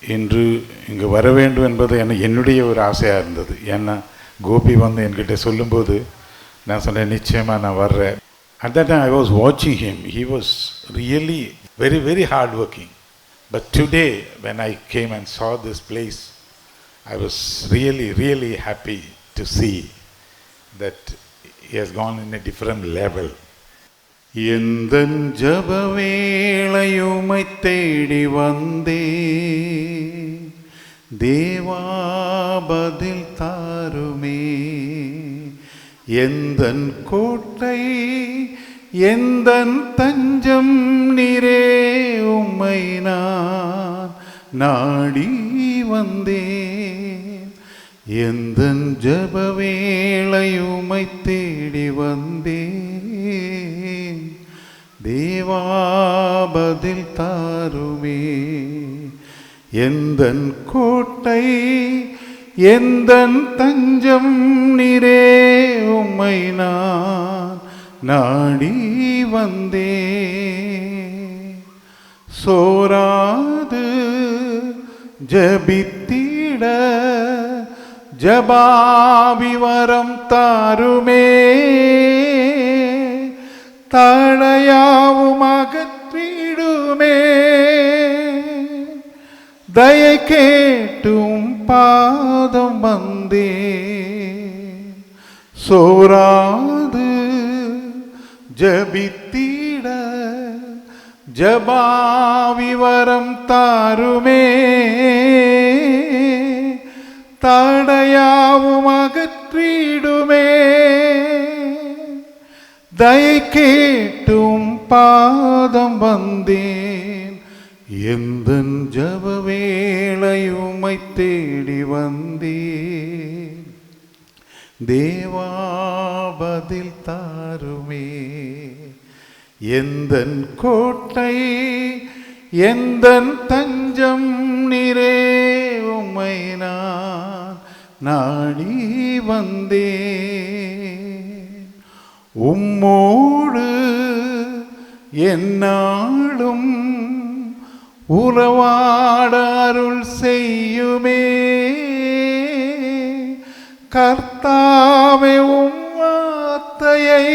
இன்று இங்கே வர வேண்டும் என்பது என்னுடைய ஒரு ஆசையாக இருந்தது. ஏன்னா கோபி வந்து என்கிட்ட சொல்லும்போது நான் சொன்னேன், நிச்சயமாக நான் வர்றேன். At that time I was watching him. He was really very, very hard working. But today when I came and saw this place, I was really, really happy to see that he has gone in a different level. எந்தன் ஜப வேளையுமை தேடி வந்தே, தேவா பதில் தாருமே. எந்தன் கோட்டை எந்தன் தஞ்சம் நீரே, உம்மை நான் நாடி வந்தேன். எந்தன் ஜப வேளையுமை தேடி வந்தேன், தேவா பதில் தாருமே. எந்தன் கோட்டை எந்தன் தஞ்சம் நீரே, உம்மை நான் நாடி வந்தேன். சோராது ஜபித்திட ஜபாபிவரம் தாருமே. தடையாவும் அகற்றிடுமே. தயை கேட்டும் பாதம் வந்தே, சோராது ஜபித்திட ஜபாவிவரம் தாருமே. தடையாவும் அகற்றிடுமே. தயை கேட்டும் பாதம் வந்தேன். எந்தன் ஜப வேளையுமை தேடி வந்தேன், தேவா பதில் தாருமே. எந்தன் கோட்டை எந்தன் தஞ்சம் நீரே, உம்மை நான் நாடி வந்தேன். உம்மோடு எந்நாளும் உறவாட அருள் செய்யுமே. கர்த்தாவே உம் வார்த்தையை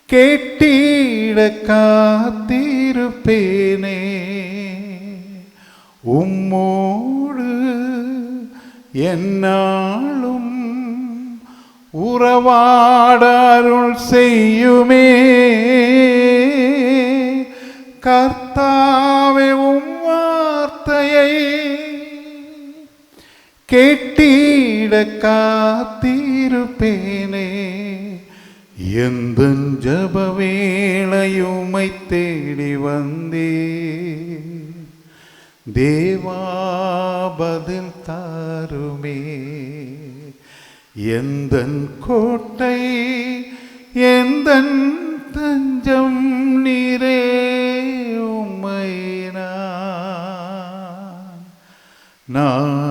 கேட்டிட காத்திருப்பேனே. உம்மோடு எந்நாளும் உறவாட அருள் செய்யுமே. கர்த்தாவே உம் வார்த்தையை கேட்டிட காத்திருப்பேனே. எந்தன் ஜப வேளையுமை தேடி வந்தேன், தேவா பதில் தாருமே. எந்தன் கோட்டை எந்தன் தஞ்சம் நீரே, உம்மை நான்